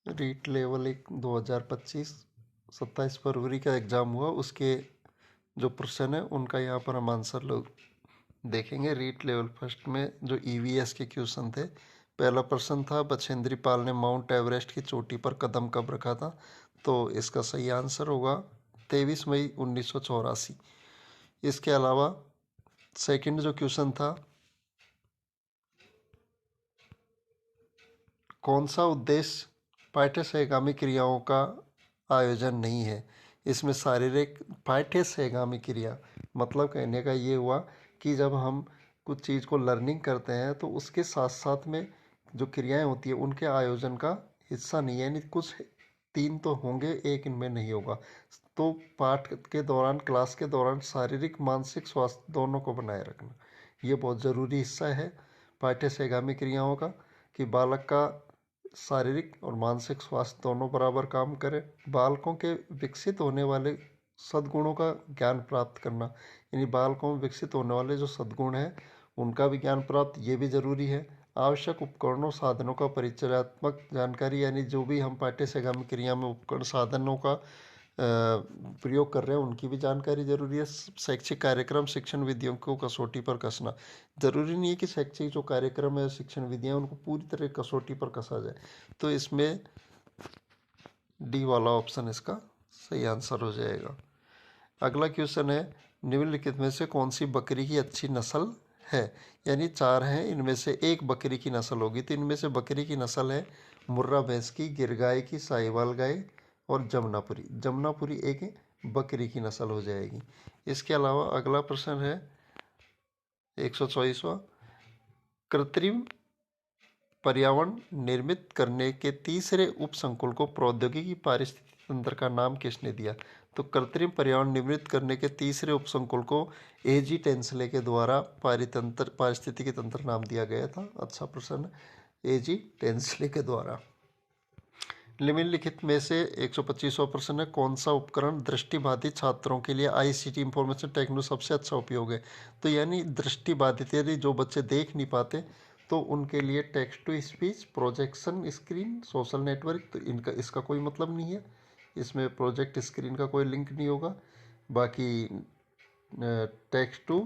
REET level 1 2025 27 फरवरी का exam हुआ, उसके जो प्रश्न है उनका यहाँ पर हम आंसर लोग देखेंगे। रीट लेवल फर्स्ट में जो ईवीएस के क्वेश्चन थे, पहला प्रश्न था बछेंद्री पाल ने माउंट एवरेस्ट की चोटी पर कदम कब रखा था? तो इसका सही आंसर होगा 23 मई 1984। इसके अलावा सेकंड जो क्वेश्चन था, कौन सा उद्देश्य पाठ्य सहगामी क्रियाओं का आयोजन नहीं है? इसमें शारीरिक पाठ्य सहगामी क्रिया मतलब कहने का ये हुआ कि जब हम कुछ चीज़ को लर्निंग करते हैं तो उसके साथ साथ में जो क्रियाएं होती है उनके आयोजन का हिस्सा नहीं है, यानी कुछ 3 तो होंगे, एक इनमें नहीं होगा। तो पाठ के दौरान, क्लास के दौरान शारीरिक मानसिक स्वास्थ्य दोनों को बनाए रखना ये बहुत ज़रूरी हिस्सा है पाठ्य सहगामी क्रियाओं का, कि बालक का शारीरिक और मानसिक स्वास्थ्य दोनों बराबर काम करें। बालकों के विकसित होने वाले सद्गुणों का ज्ञान प्राप्त करना, यानी बालकों में विकसित होने वाले जो सद्गुण हैं उनका भी ज्ञान प्राप्त ये भी जरूरी है। आवश्यक उपकरणों साधनों का परिचयात्मक जानकारी, यानी जो भी हम पाठ्य सहगामी क्रिया में उपकरण साधनों का प्रयोग कर रहे हैं उनकी भी जानकारी जरूरी है। शैक्षिक कार्यक्रम शिक्षण विधियों को कसौटी पर कसना, जरूरी नहीं है कि शैक्षिक जो कार्यक्रम है शिक्षण विधियां उनको पूरी तरह कसौटी पर कसा जाए। तो इसमें डी वाला ऑप्शन इसका सही आंसर हो जाएगा। अगला क्वेश्चन है, निम्नलिखित में से कौन सी बकरी की अच्छी नस्ल है? यानी 4 हैं, इनमें से एक बकरी की नस्ल होगी। तो इनमें से बकरी की नस्ल है मुर्रा भैंस की, गिर गाय की, साहिवाल गाय और जमुनापुरी। जमुनापुरी एक बकरी की नस्ल हो जाएगी। इसके अलावा अगला प्रश्न है 124वां, कृत्रिम पर्यावरण निर्मित करने के तीसरे उपसंकुल को प्रौद्योगिकी पारिस्थितिकी तंत्र का नाम किसने दिया? तो कृत्रिम पर्यावरण निर्मित करने के तीसरे उपसंकुल को एजी टेंसले के द्वारा पारिस्थितिकी तंत्र नाम दिया गया था। अच्छा प्रश्न, एजी टेंसले के द्वारा। निम्नलिखित में से 125वां प्रश्न है, कौन सा उपकरण दृष्टिबाधित छात्रों के लिए आईसीटी इंफॉर्मेशन टेक्नोलॉजी सबसे अच्छा उपयोग है? तो यानी दृष्टिबाधित, यदि जो बच्चे देख नहीं पाते तो उनके लिए text to speech, projection screen, social network, तो इनका इसका कोई मतलब नहीं है, इसमें प्रोजेक्ट स्क्रीन का कोई लिंक नहीं होगा। बाकी टेक्स्ट टू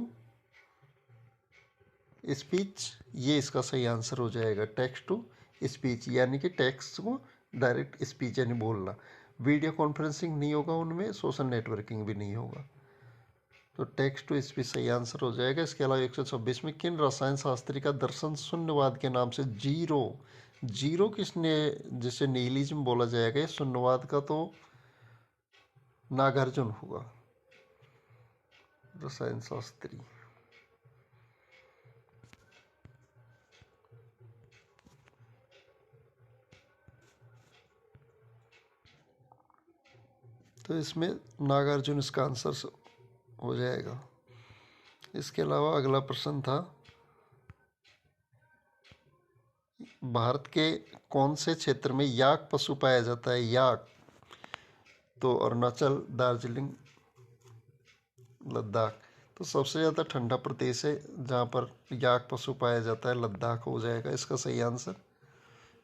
स्पीच ये इसका सही आंसर हो जाएगा, टेक्स्ट टू स्पीच, यानी कि टेक्स्ट को डायरेक्ट स्पीच यानी बोलना। वीडियो कॉन्फ्रेंसिंग नहीं होगा उनमें, सोशल नेटवर्किंग भी नहीं होगा। तो टेक्स्ट टू स्पीच सही आंसर हो जाएगा। इसके अलावा 126 में किन रसायन शास्त्री का दर्शन शून्यवाद के नाम से जीरो, जीरो किसने, जिसे निहिलिज्म बोला जाएगा, शून्यवाद का तो नागार्जुन होगा रसायन शास्त्री। तो इसमें नागार्जुन इसका आंसर हो जाएगा। इसके अलावा अगला प्रश्न था, भारत के कौन से क्षेत्र में याक पशु पाया जाता है? याक, तो अरुणाचल, दार्जिलिंग, लद्दाख। तो सबसे ज़्यादा ठंडा प्रदेश है जहाँ पर याक पशु पाया जाता है, लद्दाख हो जाएगा इसका सही आंसर।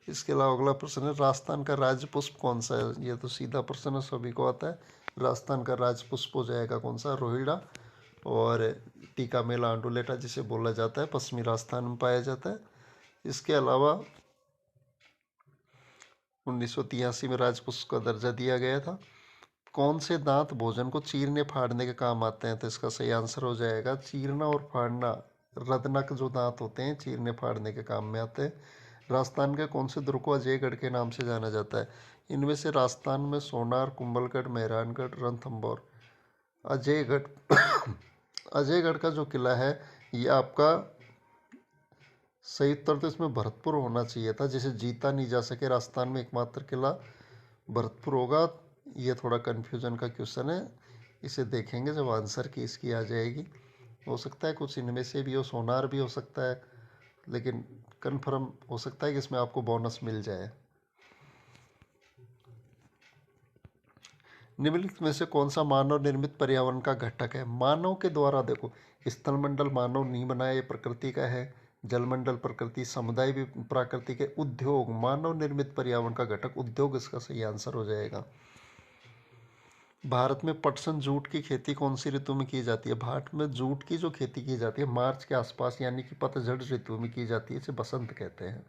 इसके अलावा अगला प्रश्न है, राजस्थान का राज्य पुष्प कौन सा है? ये तो सीधा प्रश्न है, सभी को आता है। राजस्थान का राज्य पुष्प हो जाएगा कौन सा? रोहिड़ा। और टीका मेला आंडुलेटा जिसे बोला जाता है, पश्चिमी राजस्थान में पाया जाता है। इसके अलावा 1983 में राजपुष्प का दर्जा दिया गया था। कौन से दांत भोजन को चीरने फाड़ने के काम आते हैं? तो इसका सही आंसर हो जाएगा चीरना और फाड़ना, रदनक जो दांत होते हैं चीरने फाड़ने के काम में आते हैं। राजस्थान के कौन से दुर्ग को अजयगढ़ के नाम से जाना जाता है? इनमें से राजस्थान में सोनार, कुंभलगढ़, मेहरानगढ़, रणथंभौर। अजयगढ़ अजयगढ़ का जो किला है ये आपका सही उत्तर तो इसमें भरतपुर होना चाहिए था, जिसे जीता नहीं जा सके। राजस्थान में एकमात्र किला भरतपुर होगा। ये थोड़ा कन्फ्यूजन का क्वेश्चन है, इसे देखेंगे जब आंसर की इसकी आ जाएगी। हो सकता है कुछ इनमें से भी हो, सोनार भी हो सकता है, लेकिन कन्फर्म हो सकता है कि इसमें आपको बोनस मिल जाए। निम्नलिखित में से कौन सा मानव निर्मित पर्यावरण का घटक है? मानव के द्वारा, देखो स्थलमंडल मानव नहीं बनाया, ये प्रकृति का है। जलमंडल प्रकृति, समुदाय भी प्राकृतिक है, उद्योग मानव निर्मित पर्यावरण का घटक, उद्योग इसका सही आंसर हो जाएगा। भारत में पटसन जूट की खेती कौन सी ऋतु में की जाती है? भारत में जूट की जो खेती की जाती है मार्च के आसपास यानी कि पतझड़ ऋतु में की जाती है, इसे बसंत कहते हैं।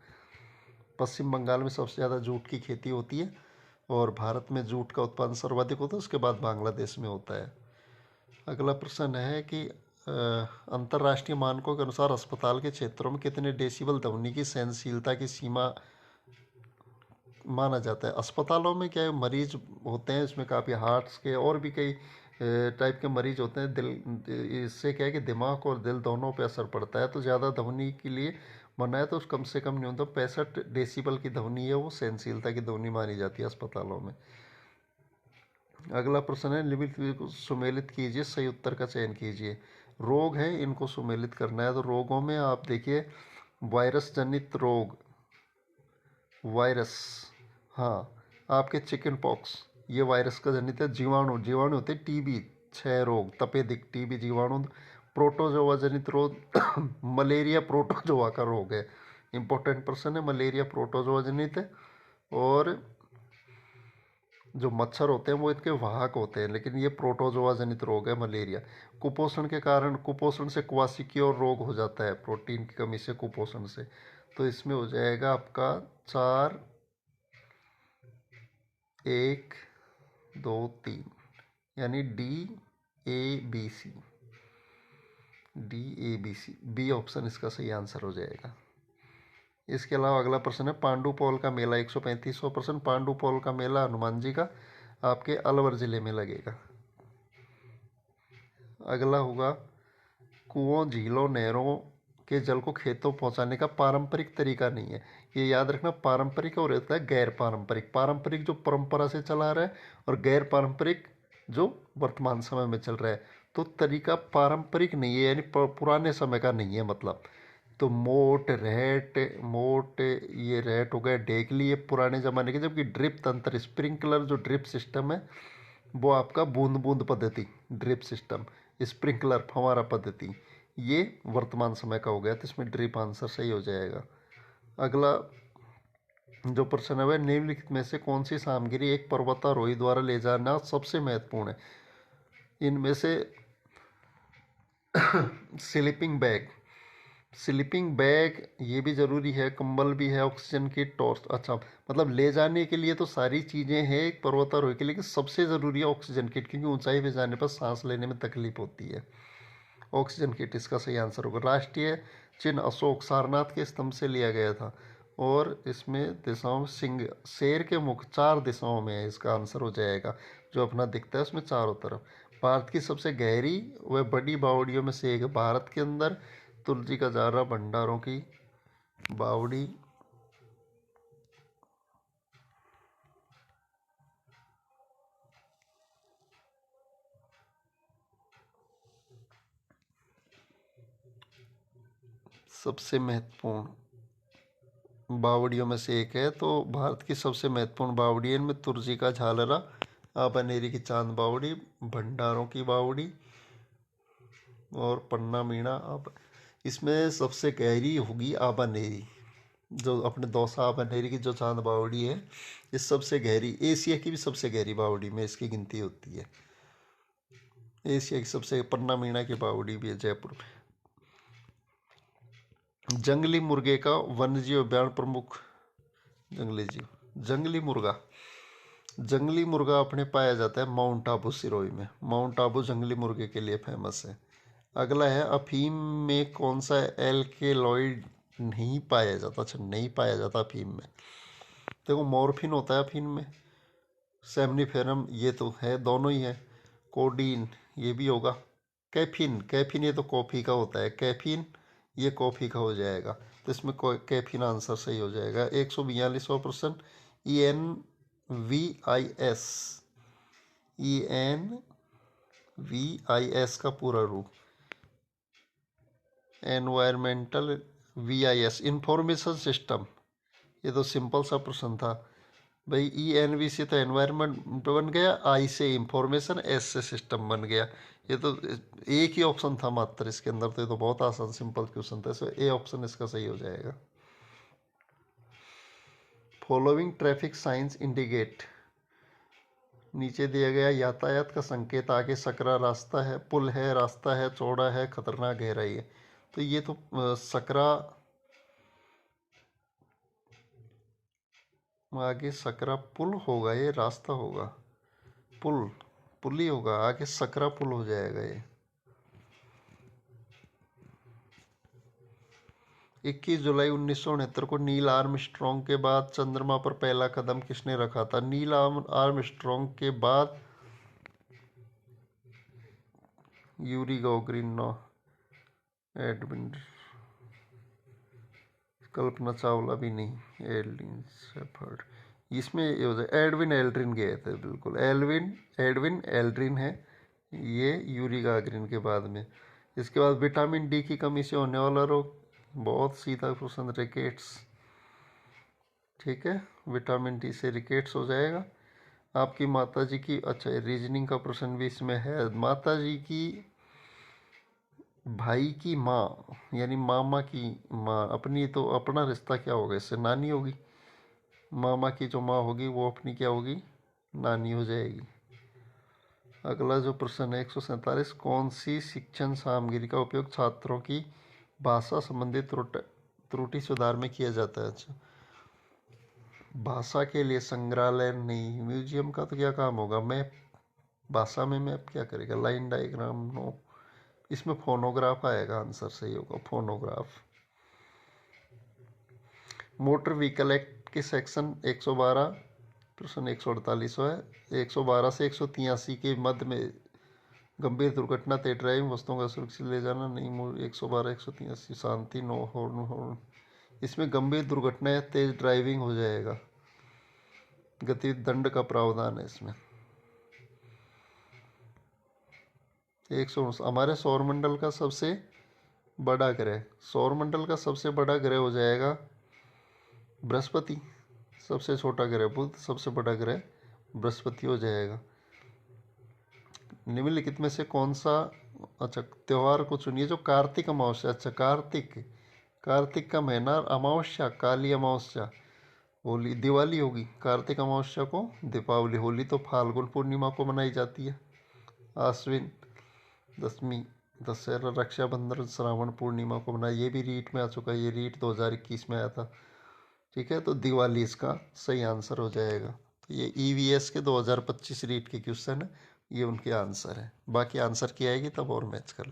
पश्चिम बंगाल में सबसे ज़्यादा जूट की खेती होती है और भारत में जूट का उत्पादन सर्वाधिक होता है, उसके बाद बांग्लादेश में होता है। अगला प्रश्न है कि अंतर्राष्ट्रीय मानकों के अनुसार अस्पताल के क्षेत्रों में कितने डेसिबल ध्वनि की सहनशीलता की सीमा माना जाता है? अस्पतालों में क्या है, मरीज होते हैं, इसमें काफ़ी हार्ट्स के और भी कई टाइप के मरीज होते हैं। दिल, इससे क्या है कि दिमाग और दिल दोनों पे असर पड़ता है, तो ज़्यादा ध्वनि के लिए मना है, तो कम से कम न्यूनतम 65 डेसिबल की ध्वनि है वो सहनशीलता की ध्वनि मानी जाती है अस्पतालों में। अगला प्रश्न है, निम्नलिखित को सुमेलित कीजिए, सही उत्तर का चयन कीजिए। रोग है, इनको सुमेलित करना है। तो रोगों में आप देखिए, वायरस जनित रोग, वायरस, हाँ, आपके चिकन पॉक्स ये वायरस का जनित है। जीवाणु, जीवाणु होते हैं टीबी, 6 रोग, तपेदिक, टीबी जीवाणु। प्रोटोजोआ जनित रोग मलेरिया प्रोटोजोआ का रोग है। इंपॉर्टेंट प्रश्न है, मलेरिया प्रोटोजोआ जनित है। और जो मच्छर होते हैं वो इनके वाहक होते हैं, लेकिन ये प्रोटोजोआ जनित रोग है मलेरिया। कुपोषण के कारण, कुपोषण से क्वासिक्योर रोग हो जाता है, प्रोटीन की कमी से, कुपोषण से। तो इसमें हो जाएगा आपका 4, 1, 2, 3, यानी DABC, DABC, बी ऑप्शन इसका सही आंसर हो जाएगा। इसके अलावा अगला प्रश्न है, पांडुपौल का मेला 135वां प्रश्न, पांडुपौल का मेला हनुमान जी का आपके अलवर जिले में लगेगा। अगला होगा, कुओं, झीलों, नहरों के जल को खेतों पहुंचाने का पारंपरिक तरीका नहीं है। ये याद रखना, पारंपरिक और रहता है गैर पारंपरिक। पारंपरिक जो परंपरा से चला रहा है और गैर पारंपरिक जो वर्तमान समय में चल रहा है। तो तरीका पारंपरिक नहीं है, यानी पुराने समय का नहीं है मतलब। तो मोट, रहट, मोट, ये रहट हो गया, डेगली, ये पुराने ज़माने के। जबकि ड्रिप तंत्र, स्प्रिंकलर जो ड्रिप सिस्टम है वो आपका बूंद बूंद पद्धति ड्रिप सिस्टम, स्प्रिंकलर फव्वारा पद्धति, ये वर्तमान समय का हो गया, तो इसमें ड्रिप आंसर सही हो जाएगा। अगला जो प्रश्न है वह, निम्नलिखित में से कौन सी सामग्री एक पर्वतारोही द्वारा ले जाना सबसे महत्वपूर्ण है? इनमें से स्लीपिंग बैग, स्लीपिंग बैग ये भी ज़रूरी है, कंबल भी है, ऑक्सीजन की टॉर्च। अच्छा, मतलब ले जाने के लिए तो सारी चीज़ें हैं एक पर्वतारोही के लिए, लेकिन सबसे ज़रूरी है ऑक्सीजन किट, क्योंकि ऊंचाई पे जाने पर सांस लेने में तकलीफ होती है। ऑक्सीजन किट इसका सही आंसर होगा। राष्ट्रीय चिन्ह अशोक सारनाथ के स्तंभ से लिया गया था और इसमें दिशाओं में सिंह, शेर के मुख 4 दिशाओं में है, इसका आंसर हो जाएगा। जो अपना दिखता है उसमें चारों तरफ। भारत की सबसे गहरी व बड़ी बावड़ियों में से एक है। भारत के अंदर तुलसी का जारा, भंडारों की बावड़ी, सबसे महत्वपूर्ण बावड़ियों में से एक है। तो भारत की सबसे महत्वपूर्ण बावड़ी है, इनमें तुलसी का झालरा, आबानेरी की चांद बावड़ी, भंडारों की बावड़ी और पन्ना मीणा। अब इसमें सबसे गहरी होगी आबानेरी, जो अपने दौसा आबानेरी की जो चांद बावड़ी है, इस सबसे गहरी, एशिया की भी सबसे गहरी बावड़ी में इसकी गिनती होती है। एशिया की सबसे, पन्ना मीणा की बावड़ी भी है जयपुर में। जंगली मुर्गे का वन्यजीव अभ्यारण्य प्रमुख, जंगली जीव, जंगली मुर्गा, जंगली मुर्गा अपने पाया जाता है माउंट आबू सिरोही में। माउंट आबू जंगली मुर्गे के लिए फेमस है। अगला है, अफीम में कौन सा एल्केलॉइड नहीं पाया जाता? अच्छा, नहीं पाया जाता अफीम में। देखो, मॉर्फिन होता है अफीम में, सेमनीफेरम ये तो है, दोनों ही है। कोडीन ये भी होगा। कैफीन, कैफीन ये तो कॉफ़ी का होता है, कैफीन ये कॉफ़ी का हो जाएगा, तो इसमें कैफीन आंसर सही हो जाएगा। 142वां प्रश्न, ENVIS, ENVIS का पूरा रूप, एनवायरमेंटल, VIS इंफॉर्मेशन सिस्टम, ये तो सिंपल सा प्रश्न था। भाई ENV से तो एनवायरनमेंट बन गया, I से इंफॉर्मेशन, S से सिस्टम बन गया। ये तो एक ही ऑप्शन था मात्र इसके अंदर, तो ये तो बहुत आसान सिंपल क्वेश्चन था, इसमें A ऑप्शन इसका सही हो जाएगा। फॉलोइंग ट्रैफिक साइंस इंडिकेट, नीचे दिया गया यातायात का संकेत, आगे सकरा रास्ता है, पुल है, रास्ता है, चौड़ा है, खतरनाक गहराई है। तो ये तो सकरा, आगे सकरा पुल होगा, ये रास्ता होगा, पुल पुल ही होगा, आगे सकरा पुल हो जाएगा ये। 21 जुलाई 1969 को नील आर्मस्ट्रॉन्ग के बाद चंद्रमा पर पहला कदम किसने रखा था? नील आर्मस्ट्रॉन्ग के बाद Yuri गॉगरिन, no, Edwin, Kalpana Chawla भी नहीं, एडविन शेफर्ड, इसमें ये हो जाए एडविन एल्ड्रिन गए थे, बिल्कुल एडविन एल्ड्रिन है ये यूरी गागरिन के बाद में। इसके बाद विटामिन डी की कमी से होने वाला रोग, बहुत सीधा क्वेश्चन, रिकेट्स, ठीक है, विटामिन डी से रिकेट्स हो जाएगा। आपकी माता जी की, अच्छा रीजनिंग का प्रश्न भी इसमें है, माता जी की भाई की माँ यानी मामा की माँ, अपनी तो अपना रिश्ता क्या होगा इससे, नानी होगी। मामा की जो माँ होगी वो अपनी क्या होगी, नानी हो जाएगी। अगला जो प्रश्न है 147, कौन सी शिक्षण सामग्री का उपयोग छात्रों की भाषा संबंधी त्रुटि सुधार में किया जाता है? अच्छा, भाषा के लिए संग्रहालय नहीं, म्यूजियम का तो क्या काम होगा, मैप, भाषा में मैप क्या करेगा, लाइन डायग्राम, नो, इसमें फोनोग्राफ आएगा, आंसर सही होगा फोनोग्राफ। मोटर व्हीकल एक्ट के सेक्शन 112 प्रश्न 148 है, 112 से 183 के मध्य में गंभीर दुर्घटना, तेज ड्राइविंग, वस्तुओं का सुरक्षित ले जाना नहीं, 112 183 शांति, नो, हॉर्न, इसमें गंभीर दुर्घटना या तेज ड्राइविंग हो जाएगा, गति दंड का प्रावधान है इसमें। 100, हमारे सौरमंडल का सबसे बड़ा ग्रह, सौरमंडल का सबसे बड़ा ग्रह हो जाएगा बृहस्पति, सबसे छोटा ग्रह बुध, सबसे बड़ा ग्रह बृहस्पति हो जाएगा। निम्नलिखित में से कौन सा, अच्छा त्योहार को चुनिए जो कार्तिक अमावस्या, अच्छा कार्तिक का महीना, अमावस्या, काली अमावस्या, होली, दिवाली होगी, कार्तिक अमावस्या को दीपावली, होली तो फाल्गुन पूर्णिमा को मनाई जाती है, आश्विन दशमी, दशहरा, रक्षाबंधन श्रावण पूर्णिमा को मनाया, ये भी रीट में आ चुका है, ये रीट 2021 में आया था, ठीक है, तो दिवाली इसका सही आंसर हो जाएगा। तो ये EVS के 2025 रीट के क्वेश्चन है, ये उनके आंसर है, बाकी आंसर की आएगी तब और मैच कर